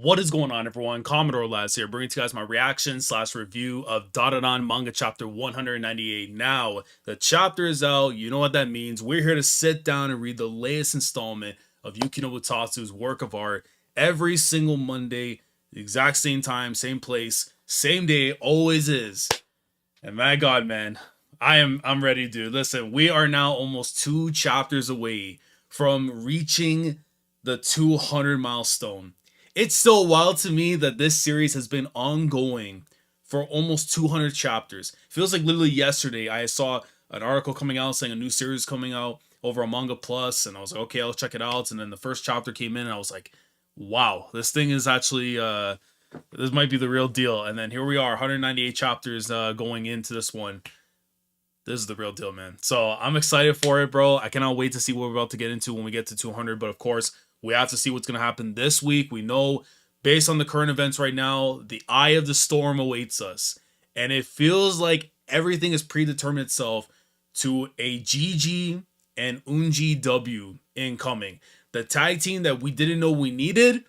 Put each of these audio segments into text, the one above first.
What is going on, everyone? Commodore Laz here, bringing to you guys my reaction slash review of Dandadan manga chapter 198. Now, the chapter is out. You know what that means. We're here to sit down and read the latest installment of Yukinobu Tatsu's work of art every single Monday, the exact same time, same place, same day, always is. And my God, man, I'm ready, dude. Listen, we are now almost 2 chapters away from reaching the 200 milestone. It's still wild to me that this series has been ongoing for almost 200 chapters. Feels like literally yesterday I saw an article coming out saying a new series coming out over on Manga Plus, and I was like, okay, I'll check it out. And then the first chapter came in, and I was like, wow, this thing is actually this might be the real deal. And then here we are, 198 chapters going into this one. This is the real deal, man. So I'm excited for it, bro. I cannot wait to see what we're about to get into when we get to 200. But of course, we have to see what's going to happen this week. We know, based on the current events right now, the eye of the storm awaits us. And it feels like everything is predetermined itself to a GG and Unji W incoming. The tag team that we didn't know we needed,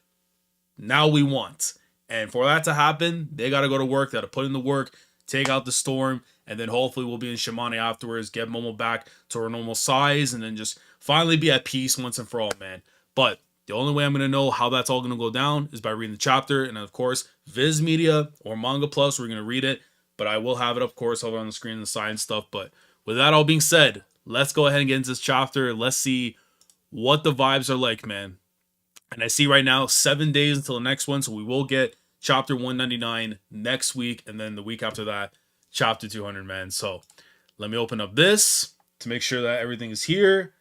now we want. And for that to happen, they got to go to work. They got to put in the work, take out the storm, and then hopefully we'll be in Shimane afterwards, get Momo back to her normal size, and then just finally be at peace once and for all, man. But the only way I'm going to know how that's all going to go down is by reading the chapter. And of course, Viz Media or Manga Plus, we're going to read it. But I will have it, of course, over on the screen and the side and stuff. But with that all being said, let's go ahead and get into this chapter. Let's see what the vibes are like, man. And I see right now 7 days until the next one. So we will get chapter 199 next week. And then the week after that, chapter 200, man. So let me open up this to make sure that everything is here.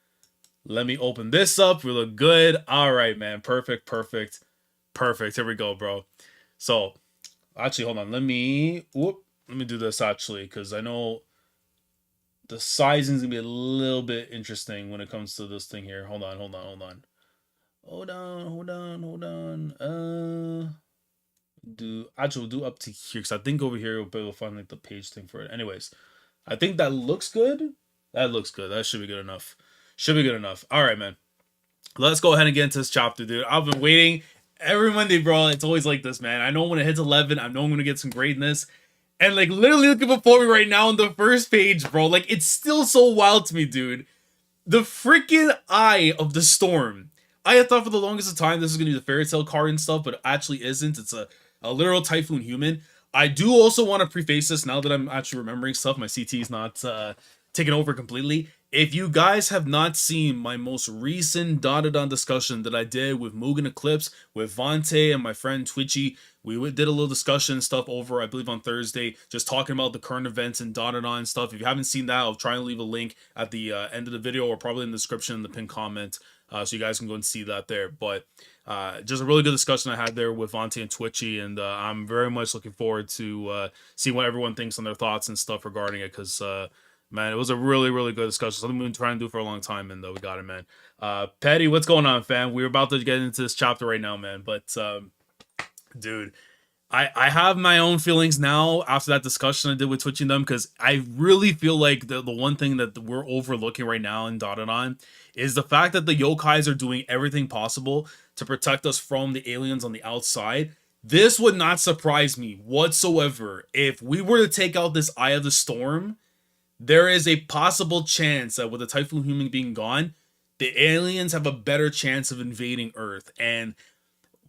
Let me open this up. We look good. All right, man. Perfect. Here we go, bro. So, actually, hold on. Let me do this, actually, because I know the sizing is going to be a little bit interesting when it comes to this thing here. Hold on. We'll do up to here, because I think over here we'll be able to find, like, the page thing for it. Anyways, I think that looks good. That looks good. That should be good enough. All right, man. Let's go ahead and get into this chapter, dude. I've been waiting every Monday, bro. It's always like this, man. I know when it hits 11, I know I'm going to get some greatness. And, like, literally looking before me right now on the first page, bro. Like, it's still so wild to me, dude. The freaking eye of the storm. I had thought for the longest time this is going to be the fairy tale card and stuff, but it actually isn't. It's a literal Typhoon Human. I do also want to preface this now that I'm actually remembering stuff. My CT is not taken over completely. If you guys have not seen my most recent Dandadan discussion that I did with Mugen Eclipse, with Vante and my friend Twitchy, we did a little discussion stuff over, I believe, on Thursday, just talking about the current events and Dandadan and stuff. If you haven't seen that, I'll try and leave a link at the end of the video or probably in the description in the pinned comment, so you guys can go and see that there. But just a really good discussion I had there with Vante and Twitchy, and I'm very much looking forward to seeing what everyone thinks on their thoughts and stuff regarding it, because man, it was a really good discussion. Something we've been trying to do for a long time, and we got it, man. Petty, what's going on, fam? We're about to get into this chapter right now, man. But, dude, I have my own feelings now after that discussion I did with Twitching them, because I really feel like the one thing that we're overlooking right now in Dandadan is the fact that the yokais are doing everything possible to protect us from the aliens on the outside. This would not surprise me whatsoever if we were to take out this Eye of the Storm. There is a possible chance that with the Typhoon Human being gone, the aliens have a better chance of invading Earth. And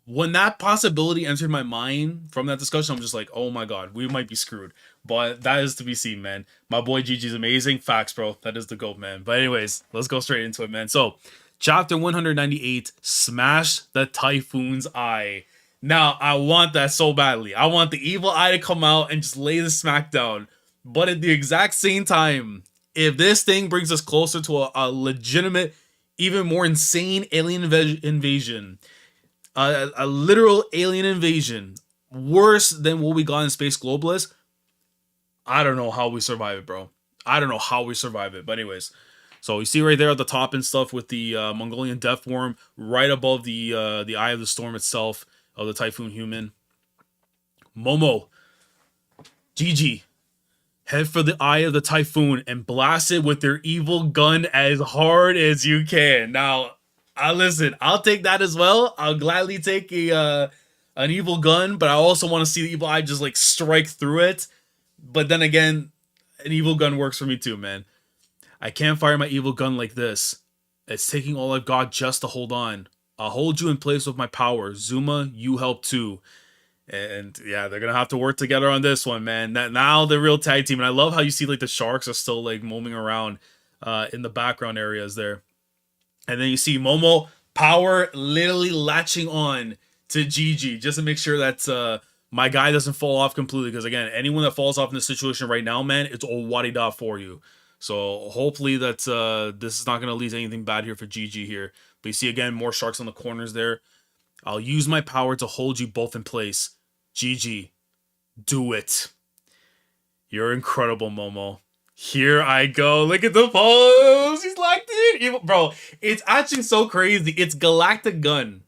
when that possibility entered my mind from that discussion, I'm just like, oh my God, we might be screwed. But that is to be seen, man. My boy Gigi's amazing. Facts, bro. That is the GOAT, man. But anyways, let's go straight into it, man. So, chapter 198, Smash the Typhoon's Eye. Now, I want that so badly. I want the evil eye to come out and just lay the smack down. But at the exact same time, if this thing brings us closer to a legitimate, even more insane alien invasion, a literal alien invasion, worse than what we got in Space Globalist, I don't know how we survive it, bro. I don't know how we survive it. But anyways, so you see right there at the top and stuff with the Mongolian Death Worm right above the Eye of the Storm itself of the Typhoon Human. Momo, Gigi, head for the Eye of the Typhoon and blast it with their evil gun as hard as you can. Now, listen, I'll take that as well. I'll gladly take a an evil gun, but I also want to see the evil eye just like strike through it. But then again, an evil gun works for me too, man. I can't fire my evil gun like this. It's taking all I've got just to hold on. I'll hold you in place with my power. Zuma, you help too. And yeah, they're gonna have to work together on this one, man. Now the real tag team, and I love how you see like the sharks are still like moaming around in the background areas there. And then you see Momo power literally latching on to Gigi just to make sure that my guy doesn't fall off completely. Because again, anyone that falls off in this situation right now, man, it's all wadida for you. So hopefully that this is not going to lead to anything bad here for Gigi here. But you see again, more sharks on the corners there. I'll use my power to hold you both in place. Gigi, do it. You're incredible, Momo. Here I go. Look at the pose. He's locked in. Evil. Bro, it's actually so crazy. It's Galactic Gun.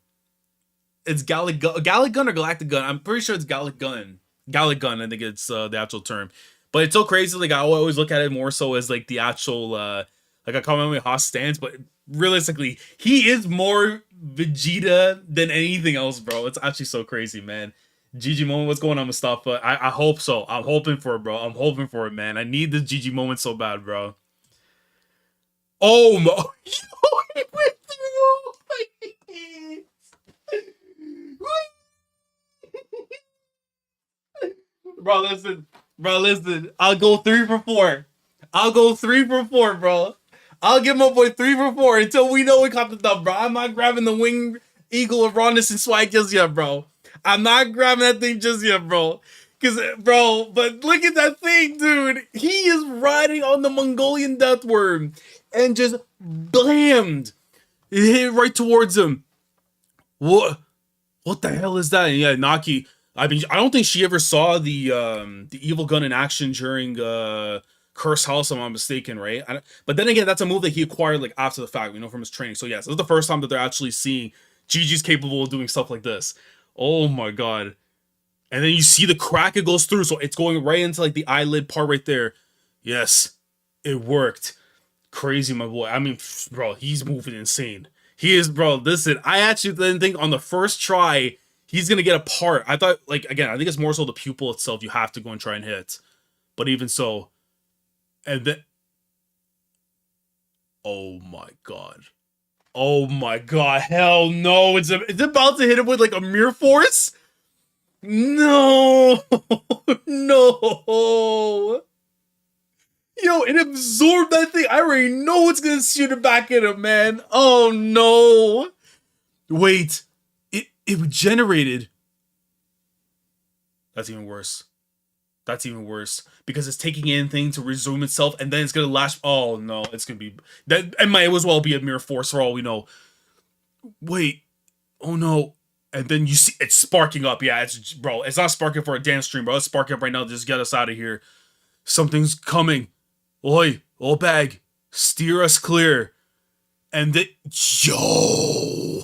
It's Gallic Gun or Galactic Gun. I'm pretty sure it's Gallic Gun. Gallic Gun, I think it's the actual term. But it's so crazy. Like, I always look at it more so as like the actual, like a Kamehameha stance. But realistically, he is more Vegeta than anything else, bro. It's actually so crazy, man. GG moment, what's going on with stuff? But I hope so. I'm hoping for it, bro. I'm hoping for it, man. I need the GG moment so bad, bro. Oh my! He went through. Bro, listen. Bro, listen. I'll go 3 for 4. I'll go 3 for 4, bro. I'll give my boy 3 for 4 until we know we caught the dub, bro. I'm not grabbing the wing eagle of rawness and swag just yet, bro. I'm not grabbing that thing just yet, bro. But look at that thing, dude. He is riding on the Mongolian Deathworm and just blammed. It hit right towards him. What the hell is that? And yeah, Naki. I mean, I don't think she ever saw the evil gun in action during Curse House, if I'm not mistaken, right? But then again, that's a move that he acquired like after the fact, we know, from his training. So yes, this is the first time that they're actually seeing Gigi's capable of doing stuff like this. Oh my god. And then you see the crack it goes through, so it's going right into like the eyelid part right there. Yes, it worked. Crazy, my boy. I mean, bro, he's moving insane. He is, bro. Listen, I actually didn't think on the first try he's gonna get a part. I thought, like, again, I think it's more so the pupil itself you have to go and try and hit. But even so, and then, oh my god. Oh my god, hell no. It's about to hit him with like a mirror force? No. No. Yo, it absorbed that thing. I already know it's gonna shoot it back at him, man. Oh no. Wait. It regenerated. That's even worse. That's even worse. Because it's taking in thing to resume itself, and then it's gonna lash. Oh no, it's gonna be that. It might as well be a mirror force for all we know. Wait, oh no, and then you see it's sparking up. Yeah, it's, bro. It's not sparking for a dance stream, bro. It's sparking up right now. Just get us out of here. Something's coming. Oi, old bag, steer us clear. And the yo.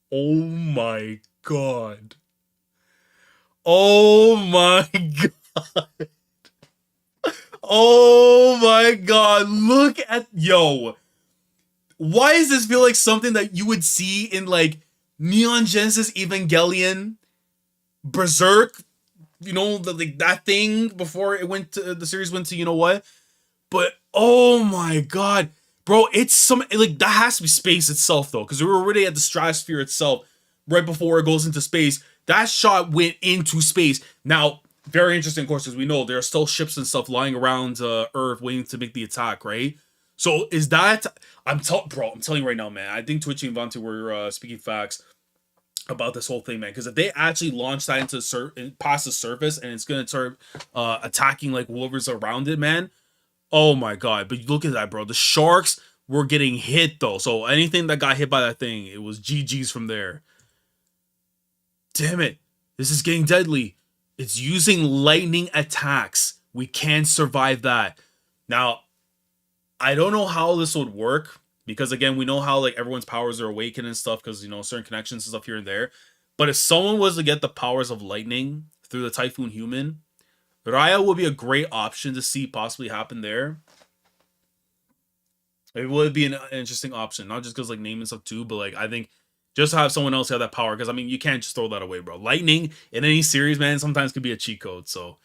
Oh my god. Oh my god. Oh my god. Look at, yo. Why does this feel like something that you would see in like Neon Genesis Evangelion, Berserk, you know, like that thing before it went to the series went to, you know what? But oh my god. Bro, it's some, like, that has to be space itself though, because we were already at the stratosphere itself right before it goes into space. That shot went into space. Now, very interesting, of course, as we know, there are still ships and stuff lying around Earth waiting to make the attack, right? So is that, bro, I'm telling you right now, man, I think Twitchy and Vanti were speaking facts about this whole thing, man. Because if they actually launch that into past the surface and it's going to start attacking like whoever's around it, man, oh my god. But look at that, bro. The sharks were getting hit though. So anything that got hit by that thing, it was GG's from there. Damn it. This is getting deadly. It's using lightning attacks. We can't survive that. Now, I don't know how this would work. Because again, we know how like everyone's powers are awakened and stuff. Because, you know, certain connections and stuff here and there. But if someone was to get the powers of lightning through the Typhoon Human, Raya would be a great option to see possibly happen there. It would be an interesting option. Not just because like name and stuff too. But like I think Just to have someone else have that power, because I mean, you can't just throw that away, bro. Lightning in any series, man, sometimes could be a cheat code. So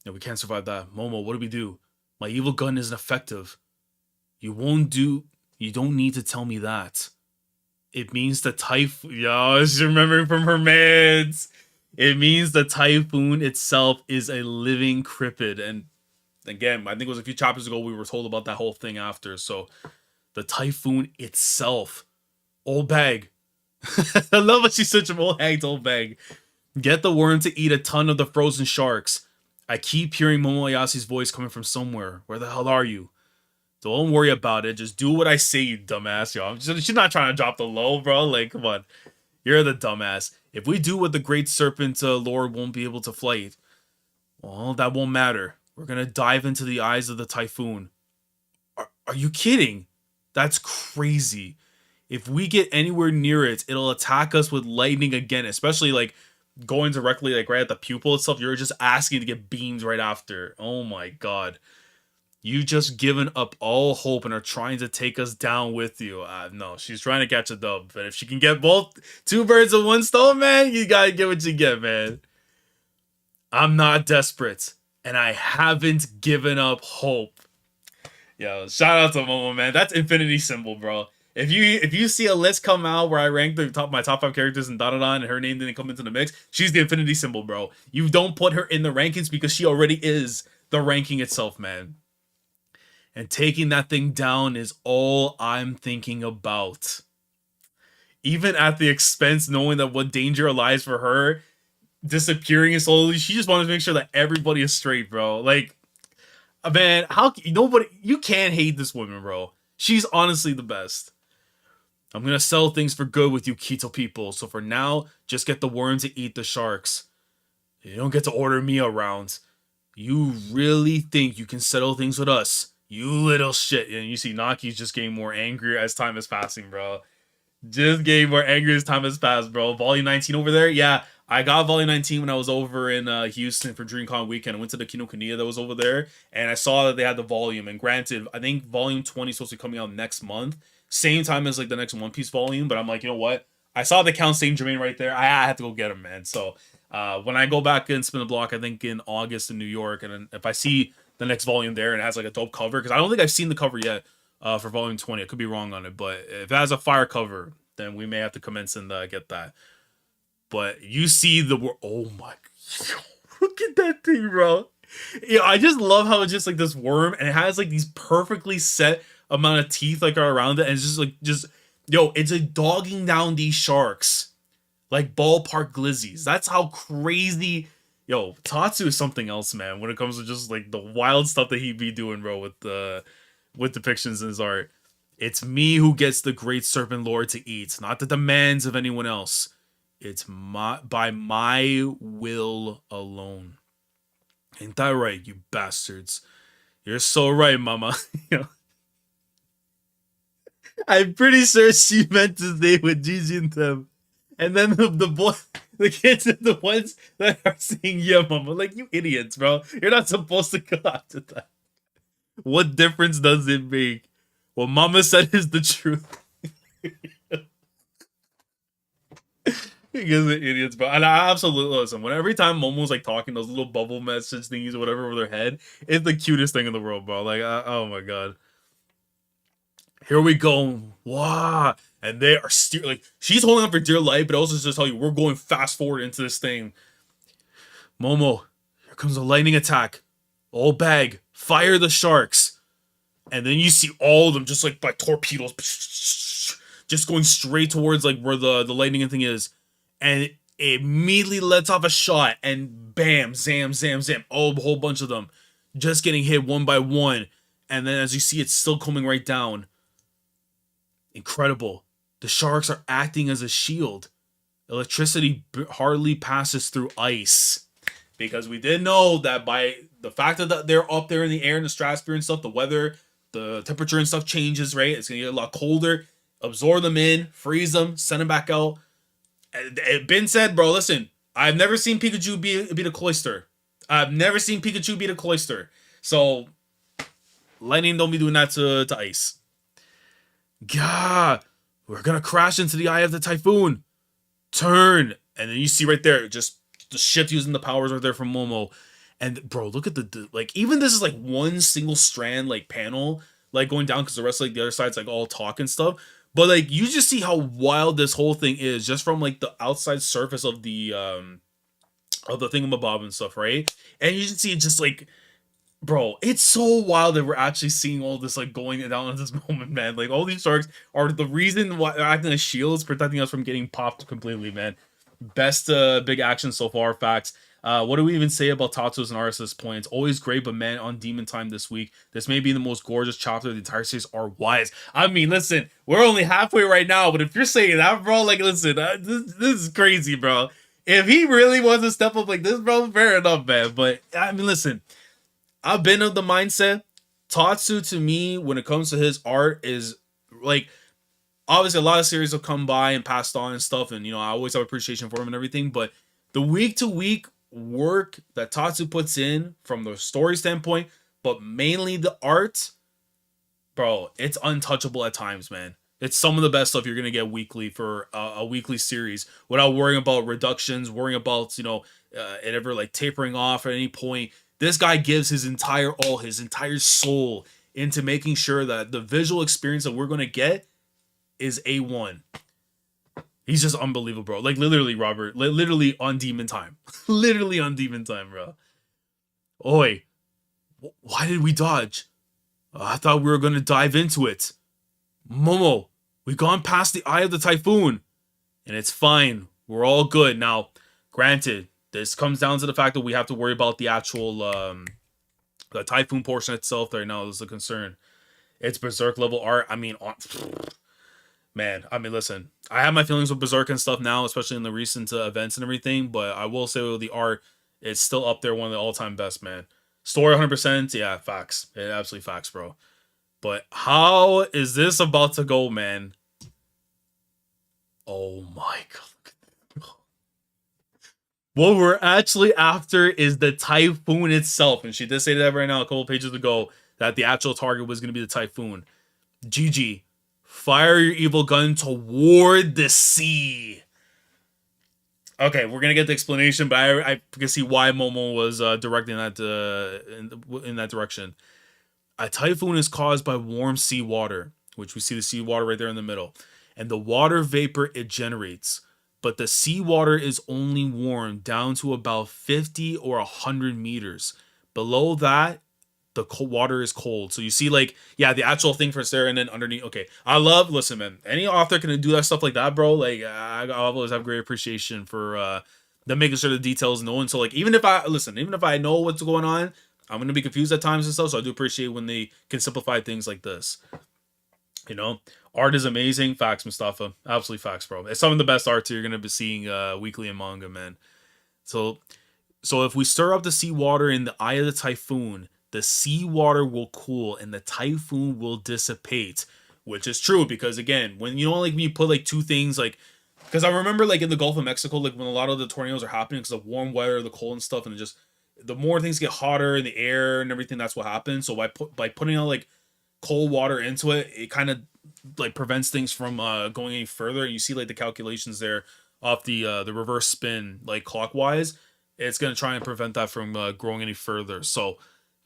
yeah, we can't survive that. Momo, what do we do? My evil gun isn't effective. You won't do. You don't need to tell me that. It means the typhoon. Yo, she's remembering from her meds. It means the typhoon itself is a living cryptid. And again, I think it was a few chapters ago we were told about that whole thing after. So the typhoon itself. Old bag. I love what she's such an old hag to old bag. Get the worm to eat a ton of the frozen sharks. I keep hearing Momo Ayasi's voice coming from somewhere. Where the hell are you? Don't worry about it. Just do what I say, you dumbass, yo. She's not trying to drop the low, bro. Like, come on. You're the dumbass. If we do what the great serpent lord won't be able to fight, well, that won't matter. We're gonna dive into the eyes of the typhoon. Are you kidding? That's crazy. If we get anywhere near it, it'll attack us with lightning again, especially like going directly like right at the pupil itself. You're just asking to get beamed right after. Oh my god. You just given up all hope and are trying to take us down with you. No, she's trying to catch a dub. But if she can get both, two birds with one stone, man, you gotta get what you get, man. I'm not desperate, and I haven't given up hope. Yo, shout out to Momo, man. That's infinity symbol, bro. If you see a list come out where I rank my top 5 characters in Dandadan and her name didn't come into the mix, she's the infinity symbol, bro. You don't put her in the rankings because she already is the ranking itself, man. And taking that thing down is all I'm thinking about. Even at the expense, knowing that what danger lies for her, disappearing slowly, she just wanted to make sure that everybody is straight, bro. Like, man, you can't hate this woman, bro. She's honestly the best. I'm gonna sell things for good with you Keto people, so for now, just get the worm to eat the sharks. You don't get to order me around. You really think you can settle things with us? You little shit. And you see Naki's just getting more angry as time is passing, bro. Just getting more angry as time has passed, bro. Volume 19 over there. Yeah, I got Volume 19 when I was over in Houston for DreamCon weekend. I went to the Kinokuniya that was over there, and I saw that they had the volume. And granted, I think Volume 20 is supposed to be coming out next month. Same time as like the next One Piece volume. But I'm like, you know what? I saw the Count Saint Germain right there. I had to go get him, man. So when I go back and spin the block, I think in August in New York, and if I see the next volume there and it has like a dope cover, because I don't think I've seen the cover yet for Volume 20. I could be wrong on it, but if it has a fire cover, then we may have to commence and get that. But you see oh my, look at that thing, bro. Yeah, I just love how it's just like this worm, and it has like these perfectly set amount of teeth like are around it, and it's just yo, it's a dogging down these sharks like ballpark glizzies. That's how crazy. Yo, Tatsu is something else, man, when it comes to just like the wild stuff that he be doing, bro, with depictions in his art. It's me who gets the great serpent lord to eat, not the demands of anyone else. It's by my will alone. Ain't that right, you bastards? You're so right, mama. I'm pretty sure she meant to stay with Gigi and them. And then the kids are the ones that are saying, yeah, mama. Like, you idiots, bro. You're not supposed to go after that. What difference does it make? What mama said is the truth. You guys are idiots, bro. And I absolutely listen. Every time Momo's like talking, those little bubble message thingies or whatever over their head, it's the cutest thing in the world, bro. Like, oh my god. Here we go. Wow. And they are like, she's holding on for dear life, but also just tell you, we're going fast forward into this thing. Momo, here comes a lightning attack. Old bag, fire the sharks. And then you see all of them just like by torpedoes, just going straight towards like where the lightning thing is. And it immediately lets off a shot, and bam, zam, zam, zam. Oh, a whole bunch of them just getting hit one by one. And then as you see, it's still coming right down. Incredible. The sharks are acting as a shield. Electricity hardly passes through ice. Because we did know that by the fact that they're up there in the air in the stratosphere and stuff, the weather, the temperature and stuff changes, right? It's going to get a lot colder. Absorb them in, freeze them, send them back out. It been said, bro, listen, I've never seen Pikachu beat a cloister. I've never seen Pikachu beat a cloister. So, lightning don't be doing that to ice. God. We're gonna crash into the eye of the typhoon. Turn. And then you see right there, just the shift using the powers right there from Momo. And bro, look at the like, even this is like one single strand like panel like going down, because the rest of like the other side's like all talk and stuff. But like you just see how wild this whole thing is just from like the outside surface of the thingamabob and stuff, right? And you can see it just like, bro, it's so wild that we're actually seeing all this like going down at this moment, man. Like all these sharks are the reason why they're acting as shields, protecting us from getting popped completely, man. Best big action so far, facts. What do we even say about Tatsu's and Arceus points? Always great, but man, on Demon Time this week, this may be the most gorgeous chapter of the entire series. Are wise. I mean, listen, we're only halfway right now, but if you're saying that, bro, like, listen, this is crazy, bro. If he really wants to step up like this, bro, fair enough, man. But I mean, listen, I've been of the mindset. Tatsu to me, when it comes to his art, is like, obviously a lot of series have come by and passed on and stuff, and you know I always have appreciation for him and everything. But the week to week work that Tatsu puts in from the story standpoint, but mainly the art, bro, it's untouchable at times, man. It's some of the best stuff you're gonna get weekly for a weekly series without worrying about reductions, worrying about it ever like tapering off at any point. This guy gives his entire all, his entire soul into making sure that the visual experience that we're gonna get is A1. He's just unbelievable, bro. Like literally, Robert, literally on Demon Time. Literally on Demon Time, bro. Oi, why did we dodge? I thought we were gonna dive into it. Momo, we've gone past the eye of the typhoon, and it's fine. We're all good now. Granted, this comes down to the fact that we have to worry about the actual the typhoon portion itself. Right now is the concern. It's Berserk level art. I mean, man, I mean, listen, I have my feelings with Berserk and stuff now, especially in the recent events and everything, but I will say with the art, it's still up there, one of the all-time best, man. Story 100%, yeah, facts. Yeah, absolutely facts, bro. But how is this about to go, man? Oh my god. What we're actually after is the typhoon itself, and she did say that right now a couple pages ago, that the actual target was going to be the typhoon. GG. Fire your evil gun toward the sea. Okay, we're gonna get the explanation, but I can see why Momo was directing that in that direction. A typhoon is caused by warm seawater, which we see the seawater right there in the middle, and the water vapor it generates. But the seawater is only warm down to about 50 or 100 meters. Below that, the cold water is cold. So you see, like, yeah, the actual thing for Sarah, and then underneath. Okay, listen, man. Any author can do that stuff like that, bro. Like, I always have great appreciation for them making sure the details known. So, like, even if I know what's going on, I'm gonna be confused at times and stuff. So I do appreciate when they can simplify things like this. You know, art is amazing. Facts, Mustafa. Absolutely facts, bro. It's some of the best art you're gonna be seeing weekly in manga, man. So if we stir up the seawater in the eye of the typhoon, the seawater will cool and the typhoon will dissipate, which is true because again, when when you put like two things like, because I remember like in the Gulf of Mexico, like when a lot of the tornadoes are happening because of warm weather, the cold and stuff, and just the more things get hotter in the air and everything, that's what happens. So by putting out like cold water into it, it kind of like prevents things from going any further. And you see like the calculations there off the reverse spin like clockwise. It's gonna try and prevent that from growing any further. So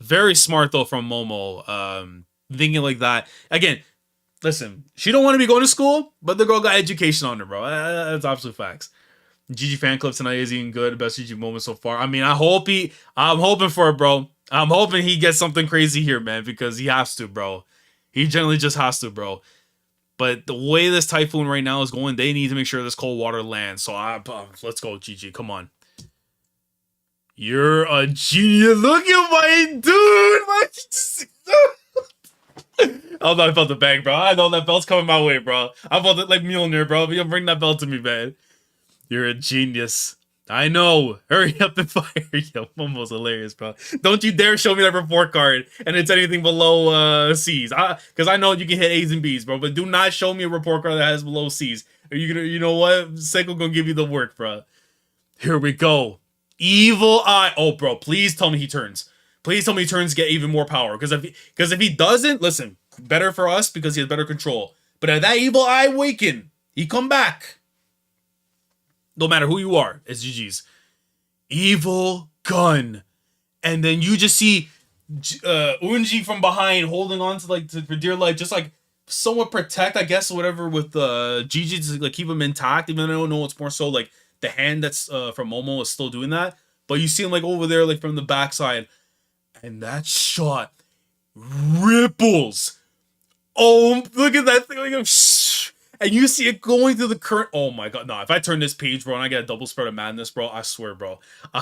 very smart though from Momo, thinking like that. Again, listen, she don't want to be going to school, but the girl got education on her, bro. That's absolute facts. GG fan club tonight is even good. Best GG moment so far. I mean, I'm hoping for it, bro. I'm hoping he gets something crazy here, man, because he has to, bro. He generally just has to, bro. But the way this typhoon right now is going, they need to make sure this cold water lands. So let's go, GG. Come on. You're a genius. Look at my dude. Oh, no, I felt the bang, bro. I know that belt's coming my way, bro. I felt it like Mjolnir, bro. You'll bring that belt to me, man. You're a genius. I know. Hurry up and fire. Yo, Momo's hilarious, bro. Don't you dare show me that report card and it's anything below C's. Because I know you can hit A's and B's, bro. But do not show me a report card that has below C's. Are you gonna, you know what? Seiko gonna give you the work, bro. Here we go. Evil Eye. Oh, bro, please tell me he turns. Please tell me he turns to get even more power. Because if he doesn't, listen, better for us because he has better control. But if that evil eye awaken, he come back. No matter who you are, it's GG's. Evil gun. And then you just see Unji from behind holding on to like for dear life, just like somewhat protect, I guess, whatever with Gigi to like keep him intact. Even though I don't know, it's more so like the hand that's from Momo is still doing that. But you see him like over there, like from the backside, and that shot ripples. Oh, look at that thing! Like, and you see it going through the current. Oh my god, no! If I turn this page, bro, and I get a double spread of madness, bro, I swear, bro, I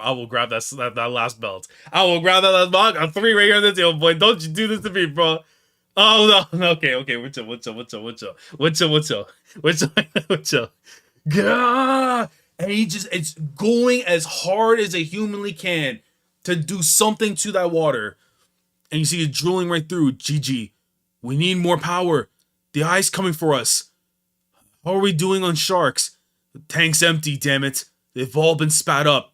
will grab that last belt. I will grab that last belt. I'm 3 right here on the table, boy. Don't you do this to me, bro. Oh no, okay, what's up? Gah! And it's going as hard as it humanly can to do something to that water. And you see it drilling right through. GG, we need more power. The eye's coming for us. How are we doing on sharks? The tank's empty, damn it. They've all been spat up.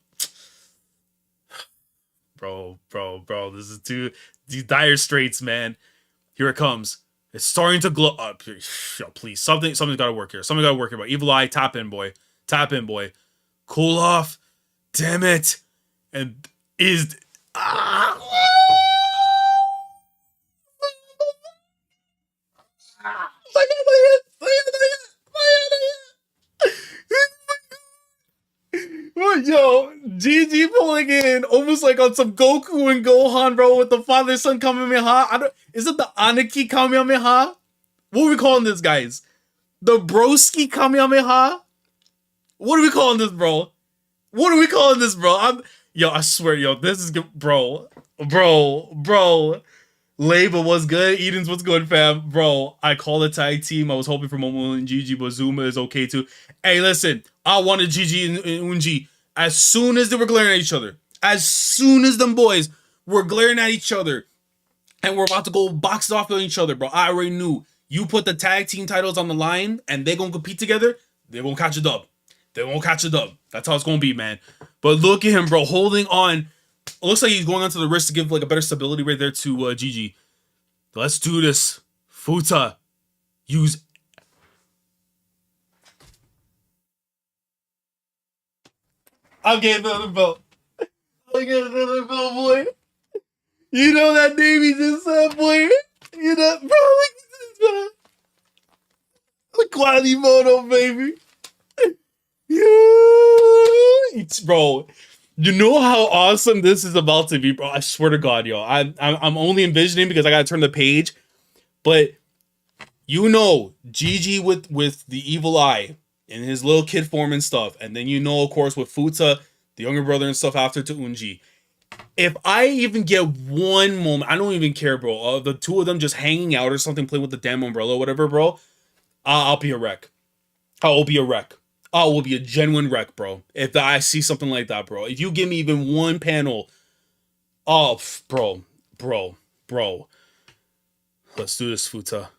Bro, this is these dire straits, man. Here it comes. It's starting to glow up. Please, something's gotta work here. Something gotta work here, boy. Evil eye, tap in, boy. Tap in, boy. Cool off. Damn it. And is Yo, GG pulling in almost like on some Goku and Gohan, bro, with the father-son Kamehameha. Is it the Aniki Kamehameha? What are we calling this, guys? The Broski Kamehameha? What are we calling this, bro? I swear, yo, this is good, bro. Label was good. Eden's what's good, fam. Bro, I call it tag team. I was hoping for Momo and Gigi, but Zuma is okay too. Hey, listen, I wanted Gigi and Unji as soon as they were glaring at each other. As soon as them boys were glaring at each other and we're about to go box off on each other, bro, I already knew. You put the tag team titles on the line and they're gonna compete together, they're gonna catch a dub. That's how it's gonna be, man. But look at him, bro, holding on. It looks like he's going onto the wrist to give like a better stability right there to Gigi. Let's do this. Futa. Use. I'm getting another belt. Boy. You know that name he just said, boy. You know, bro, look at this, bro. The Quasimodo, baby. Yeah. Bro. You know how awesome this is about to be, bro. I swear to God, yo. I'm only envisioning because I gotta turn the page. But you know, Gigi with the evil eye in his little kid form and stuff, and then you know, of course, with Futa, the younger brother and stuff after to Unji. If I even get one moment, I don't even care, bro. The two of them just hanging out or something, playing with the damn umbrella, or whatever, bro. I'll be a wreck. I will be a genuine wreck, bro. If I see something like that, bro. If you give me even one panel, bro. Let's do this, Futa.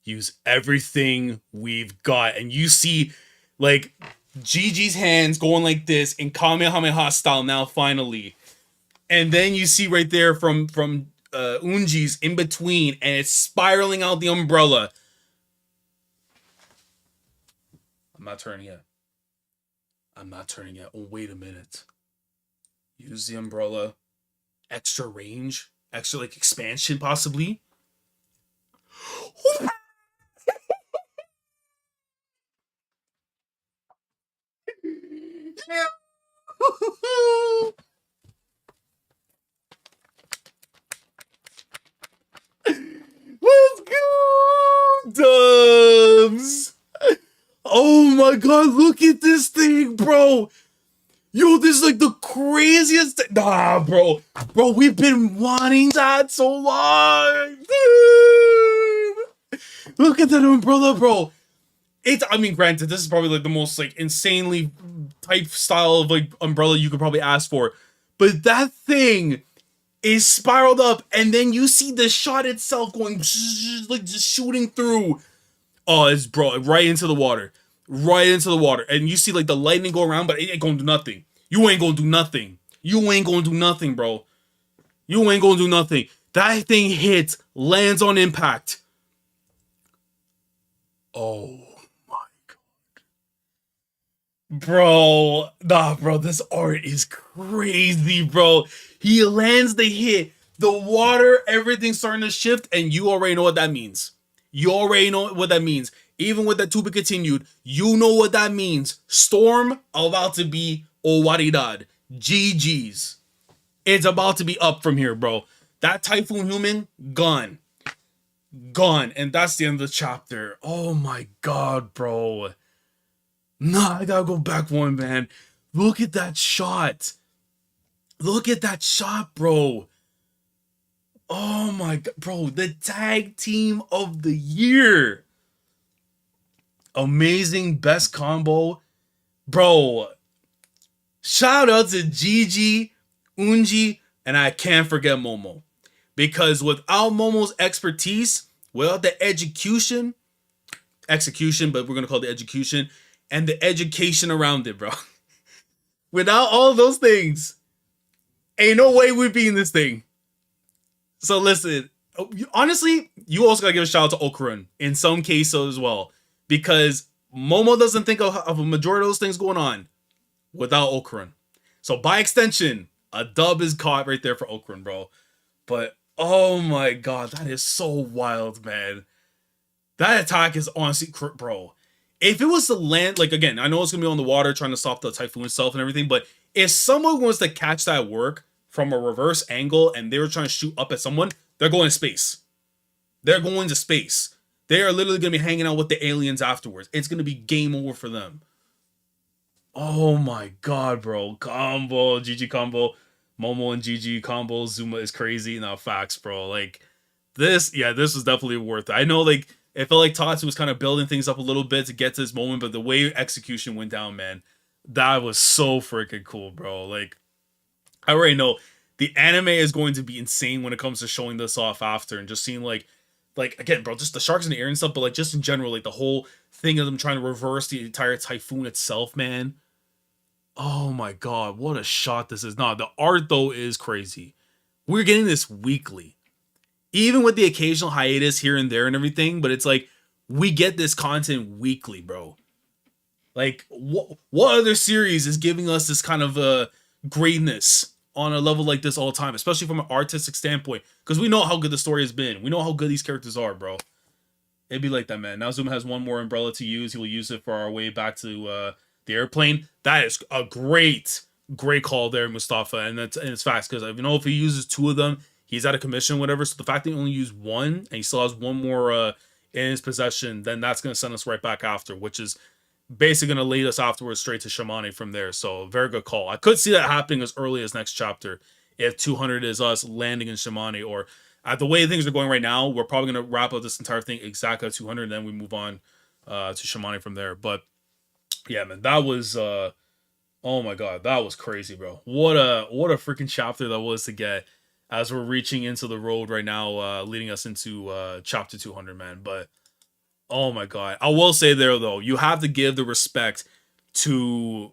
Use everything we've got. And you see, like, Gigi's hands going like this in Kamehameha style now, finally. And then you see right there from Unji's in between, and it's spiraling out the umbrella. I'm not turning yet. Oh, wait a minute. Use the umbrella. Extra range. Extra, like, expansion, possibly. Let's go, Dubs! Oh my god, look at this thing, bro! Yo, this is like the craziest thing. Nah, bro. Bro, we've been wanting that so long. Dude. Look at that umbrella, bro. I mean, granted, this is probably like the most like insanely type style of like umbrella you could probably ask for. But that thing is spiraled up, and then you see the shot itself going like just shooting through. Oh, it's bro, right into the water. And you see like the lightning go around, but it ain't gonna do nothing. You ain't gonna do nothing, bro. You ain't gonna do nothing. That thing hits, lands on impact. Oh my bro, nah, bro, this art is crazy, bro. He lands the hit, the water, everything's starting to shift, and you already know what that means. You already know what that means. Even with that to be continued, you know what that means. Storm about to be Owaridad. GG's. It's about to be up from here, bro. That Typhoon Human, gone. Gone. And that's the end of the chapter. Oh my god, bro. Nah, I gotta go back one, man. Look at that shot. Look at that shot, bro. Oh my god, bro. The tag team of the year. Amazing best combo. Bro, shout out to Gigi, Unji, and I can't forget Momo. Because without Momo's expertise, without the execution, but we're gonna call it the education, and the education around it, bro. Without all those things, ain't no way we'd be in this thing. So listen, honestly, you also gotta give a shout out to Okurun in some cases as well, because Momo doesn't think of a majority of those things going on without Okurun. So by extension, a dub is caught right there for Okurun, bro. But oh my god, that is so wild, man. That attack is honestly, bro. If it was to land, like again, I know it's gonna be on the water trying to stop the typhoon itself and everything, but if someone wants to catch that work from a reverse angle and they were trying to shoot up at someone, they're going to space. They're going to space. They are literally gonna be hanging out with the aliens afterwards. It's gonna be game over for them. Oh my god, bro. Combo, GG combo. Momo and GG combo. Zuma is crazy. Now facts, bro. Like this, yeah, this was definitely worth it. I know like it felt like Tatsu was kind of building things up a little bit to get to this moment, but the way execution went down, man, that was so freaking cool, bro. Like I already know the anime is going to be insane when it comes to showing this off after and just seeing like again, bro, just the sharks in the air and stuff, but like just in general, like the whole thing of them trying to reverse the entire typhoon itself, man. Oh my god, what a shot this is. Nah, the art though is crazy. We're getting this weekly. Even with the occasional hiatus here and there and everything, but it's like we get this content weekly, bro. Like what other series is giving us this kind of greatness on a level like this all the time, especially from an artistic standpoint? Because we know how good the story has been. We know how good these characters are, bro. It'd be like that, man. Now Zuma has one more umbrella to use. He will use it for our way back to the airplane. That is a great call there, Mustafa, and it's fast because if he uses two of them, he's out of commission, whatever. So the fact that he only used one and he still has one more in his possession, then that's gonna send us right back after, which is basically gonna lead us afterwards straight to Shimane from there. So very good call. I could see that happening as early as next chapter if 200 is us landing in Shimane, or the way things are going right now, we're probably gonna wrap up this entire thing exactly at 200, and then we move on to Shimane from there. But yeah, man, that was oh my god, that was crazy, bro. What a freaking chapter that was to get as we're reaching into the road right now, leading us into chapter 200, man. But oh my god, I will say there though, you have to give the respect to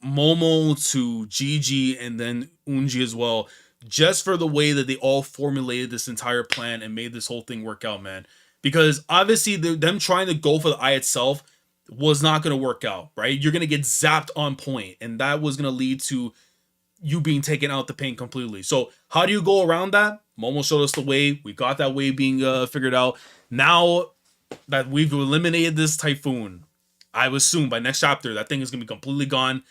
Momo, to Gigi, and then Unji as well, just for the way that they all formulated this entire plan and made this whole thing work out, man. Because obviously, them trying to go for the eye itself was not going to work out, right? You're going to get zapped on point, and that was going to lead to you being taken out the paint completely. So, how do you go around that? Momo showed us the way. We got that way being figured out. Now that we've eliminated this typhoon, I would assume by next chapter that thing is going to be completely gone,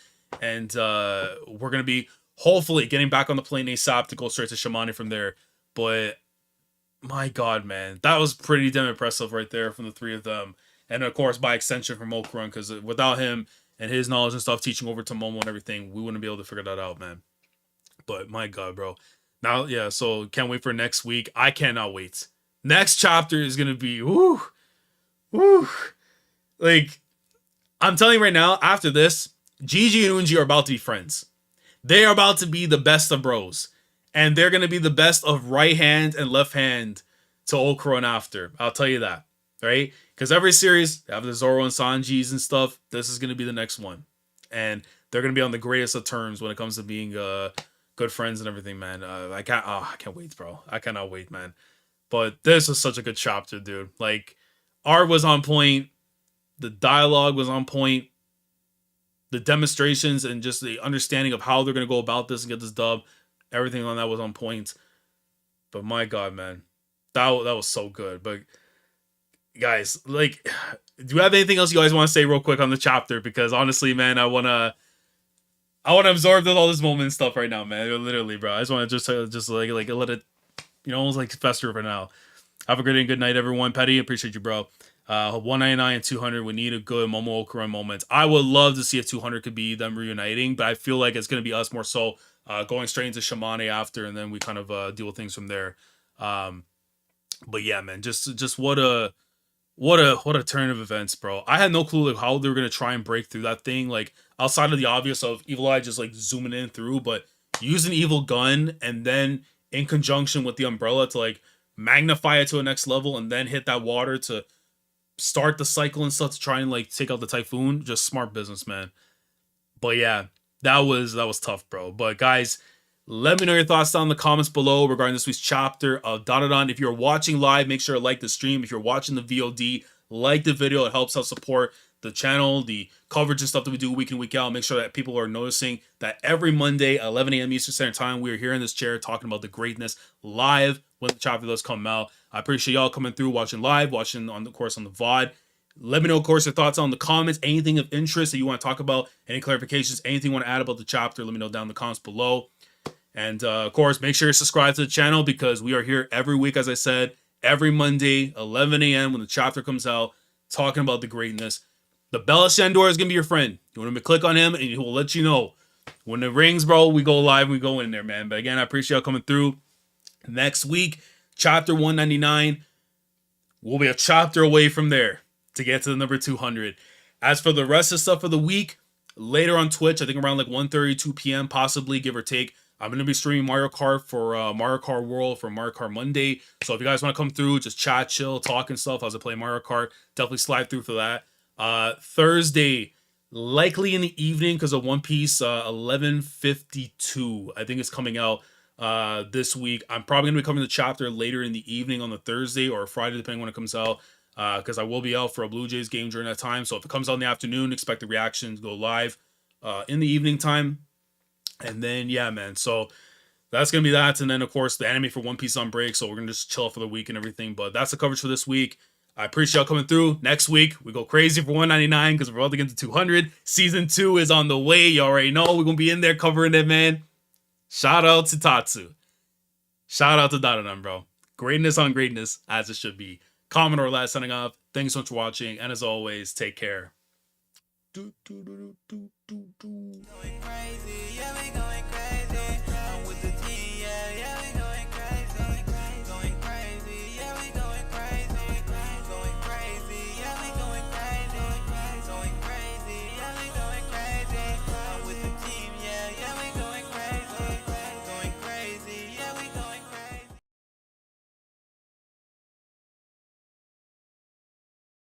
and we're going to be hopefully getting back on the plane ASAP to go straight to Shimane from there. But my god, man, that was pretty damn impressive right there from the three of them, and of course by extension from Okurun, because without him and his knowledge and stuff teaching over to Momo and everything, we wouldn't be able to figure that out, man. But my god, bro. Now, yeah, so can't wait for next week. I cannot wait. Next chapter is gonna be woo. Like, I'm telling you right now, after this, Gigi and Unji are about to be friends. They are about to be the best of bros. And they're going to be the best of right hand and left hand to Okurun after. I'll tell you that. Right? Because every series, they have the Zoro and Sanjis and stuff. This is going to be the next one. And they're going to be on the greatest of terms when it comes to being good friends and everything, man. I can't wait, bro. I cannot wait, man. But this is such a good chapter, dude. Like, Art was on point. The dialogue was on point. The demonstrations and just the understanding of how they're gonna go about this and get this dub, everything on that was on point. But my God, man, that was so good. But guys, like, do you have anything else you guys want to say real quick on the chapter? Because honestly, man, I wanna absorb all this moment and stuff right now, man. Literally, bro. I just want to just like let it, almost like fester for now. Have a great and good night, everyone. Petty, appreciate you, bro. 199 and 200. We need a good Momo Okuran moment. I would love to see if 200 could be them reuniting, but I feel like it's going to be us more so going straight into Shimane after, and then we kind of deal with things from there. Um, but yeah, man, just what a turn of events, bro. I had no clue like how they were gonna try and break through that thing, like outside of the obvious of Evil Eye just like zooming in through, but use an evil gun and then in conjunction with the umbrella to like magnify it to a next level and then hit that water to start the cycle and stuff to try and like take out the typhoon. Just smart business, man. But yeah, that was tough, bro. But guys, let me know your thoughts down in the comments below regarding this week's chapter of Dandadan. If you're watching live, make sure to like the stream. If you're watching the VOD, like the video. It helps us support the channel, the coverage and stuff that we do week in, week out. Make sure that people are noticing that every Monday, 11 a.m. Eastern Standard Time, we are here in this chair talking about the greatness live when the chapter does come out. I appreciate y'all coming through, watching live, watching on the course on the VOD. Let me know, of course, your thoughts on the comments. Anything of interest that you want to talk about, any clarifications, anything you want to add about the chapter, let me know down in the comments below. And of course, make sure you subscribe to the channel because we are here every week, as I said, every Monday, 11 a.m. when the chapter comes out, talking about the greatness. The Bella Shandor is going to be your friend. You want to click on him and he will let you know. When it rings, bro, we go live, we go in there, man. But again, I appreciate y'all coming through. Next week, chapter 199. We'll be a chapter away from there to get to the number 200. As for the rest of stuff for the week, later on Twitch, I think around like 1:30, 2 p.m., possibly, give or take, I'm going to be streaming Mario Kart for Mario Kart World for Mario Kart Monday. So if you guys want to come through, just chat, chill, talk and stuff as I play Mario Kart, definitely slide through for that. Thursday, likely in the evening because of One Piece, 11:52, I think it's coming out this week. I'm probably going to be covering the chapter later in the evening on the Thursday or Friday, depending when it comes out, because I will be out for a Blue Jays game during that time. So if it comes out in the afternoon, expect the reaction to go live in the evening time. And then, yeah, man, so that's going to be that. And then, of course, the anime for One Piece on break. So we're going to just chill for the week and everything. But that's the coverage for this week. I appreciate y'all coming through. Next week, we go crazy for 199 because we're about to get to 200. Season 2 is on the way. You already know we're going to be in there covering it, man. Shout out to Tatsu. Shout out to Dandadan, bro. Greatness on greatness, as it should be. Commodore last signing off. Thanks so much for watching. And as always, take care. Going crazy, yeah, we going crazy.